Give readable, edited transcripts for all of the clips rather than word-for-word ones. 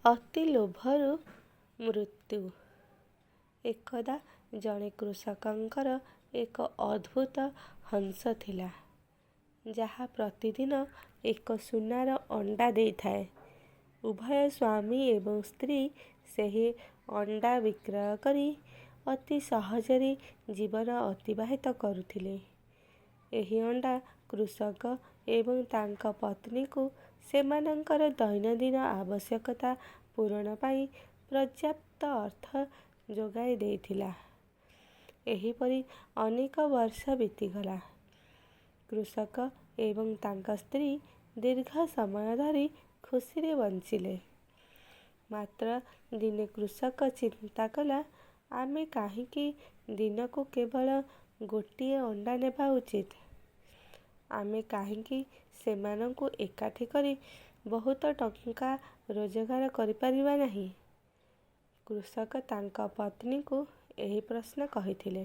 ଅତି ଲୋଭରୁ ମୃତ୍ୟୁ। ଏକଦା ଜଣେ କୃଷକଙ୍କର ଏକ ଅଦ୍ଭୁତ ହଂସ ଥିଲା, ଯାହା ପ୍ରତିଦିନ ଏକ ସୁନାର ଅଣ୍ଡା ଦେଇଥାଏ। ଉଭୟ ସ୍ୱାମୀ ଏବଂ ସ୍ତ୍ରୀ ସେହି ଅଣ୍ଡା ବିକ୍ରୟ କରି ଅତି ସହଜରେ ଜୀବନ ଅତିବାହିତ କରୁଥିଲେ। ଏହି ଅଣ୍ଡା କୃଷକ ଏବଂ ତାଙ୍କ ପତ୍ନୀଙ୍କୁ ସେମାନଙ୍କର ଦୈନନ୍ଦିନ ଆବଶ୍ୟକତା ପୂରଣ ପାଇଁ ପର୍ଯ୍ୟାପ୍ତ ଅର୍ଥ ଯୋଗାଇ ଦେଇଥିଲା। ଏହିପରି ଅନେକ ବର୍ଷ ବିତିଗଲା। କୃଷକ ଏବଂ ତାଙ୍କ ସ୍ତ୍ରୀ ଦୀର୍ଘ ସମୟ ଧରି ଖୁସିରେ ବଞ୍ଚିଲେ। ମାତ୍ର ଦିନେ କୃଷକ ଚିନ୍ତା କଲା, ଆମେ କାହିଁକି ଦିନକୁ କେବଳ ଗୋଟିଏ ଅଣ୍ଡା ନେବା ଉଚିତ? ଆମେ କାହିଁକି ସେମାନଙ୍କୁ ଏକାଠି କରି ବହୁତ ଟଙ୍କା ରୋଜଗାର କରିପାରିବା ନାହିଁ? କୃଷକ ତାଙ୍କ ପତ୍ନୀଙ୍କୁ ଏହି ପ୍ରଶ୍ନ କହିଥିଲେ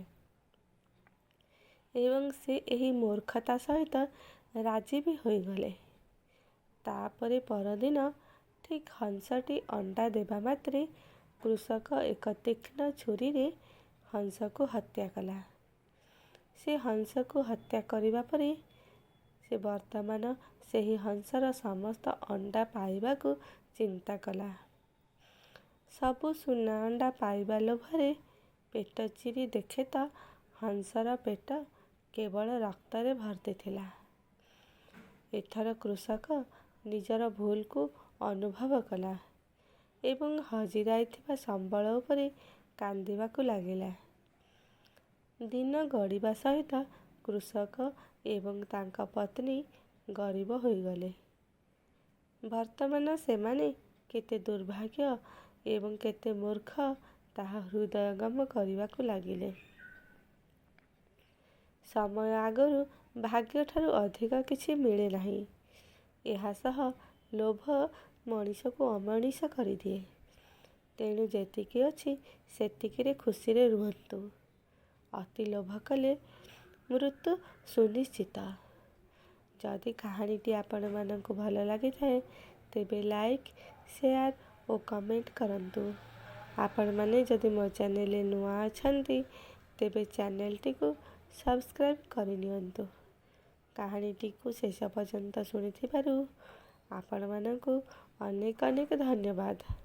ଏବଂ ସେ ଏହି ମୂର୍ଖତା ସହିତ ରାଜି ବି ହୋଇଗଲେ। ତାପରେ ପରଦିନ ଠିକ୍ ହଂସଟି ଅଣ୍ଡା ଦେବା ମାତ୍ରେ କୃଷକ ଏକ ତୀକ୍ଷ୍ଣ ଛୁରୀରେ ହଂସକୁ ହତ୍ୟା କଲା। ସେ ହଂସକୁ ହତ୍ୟା କରିବା ପରେ ସେ ବର୍ତ୍ତମାନ ସେହି ହଂସର ସମସ୍ତ ଅଣ୍ଡା ପାଇବାକୁ ଚିନ୍ତା କଲା। ସବୁ ସୁନା ଅଣ୍ଡା ପାଇବା ଲୋଭରେ ପେଟ ଚିରି ଦେଖେ ତ ହଂସର ପେଟ କେବଳ ରକ୍ତରେ ଭର୍ତ୍ତି ଥିଲା। ଏଥର କୃଷକ ନିଜର ଭୁଲକୁ ଅନୁଭବ କଲା ଏବଂ ହଜିଯାଇଥିବା ସମ୍ବଳ ଉପରେ କାନ୍ଦିବାକୁ ଲାଗିଲା। ଦିନ ଗଡ଼ିବା ସହିତ କୃଷକ ଏବଂ ତାଙ୍କ ପତ୍ନୀ ଗରିବ ହୋଇଗଲେ। ବର୍ତ୍ତମାନ ସେମାନେ କେତେ ଦୁର୍ଭାଗ୍ୟ ଏବଂ କେତେ ମୂର୍ଖ ତାହା ହୃଦୟଙ୍ଗମ କରିବାକୁ ଲାଗିଲେ। ସମୟ ଆଗରୁ ଭାଗ୍ୟଠାରୁ ଅଧିକ କିଛି ମିଳେ ନାହିଁ। ଏହା ସହ ଲୋଭ ମଣିଷକୁ ଅମଣିଷ କରିଦିଏ। ତେଣୁ ଯେତିକି ଅଛି ସେତିକିରେ ଖୁସିରେ ରୁହନ୍ତୁ। ଅତି ଲୋଭ କଲେ ମୃତ୍ୟୁ ସୁନିଶ୍ଚିତ। ଯଦି କାହାଣୀଟି ଆପଣମାନଙ୍କୁ ଭଲ ଲାଗିଥାଏ ତେବେ ଲାଇକ୍, ସେୟାର ଓ କମେଣ୍ଟ କରନ୍ତୁ। ଆପଣମାନେ ଯଦି ମୋ ଚ୍ୟାନେଲରେ ନୂଆ ଅଛନ୍ତି ତେବେ ଚ୍ୟାନେଲଟିକୁ ସବସ୍କ୍ରାଇବ୍ କରିନିଅନ୍ତୁ। କାହାଣୀଟିକୁ ଶେଷ ପର୍ଯ୍ୟନ୍ତ ଶୁଣିଥିବାରୁ ଆପଣମାନଙ୍କୁ ଅନେକ ଅନେକ ଧନ୍ୟବାଦ।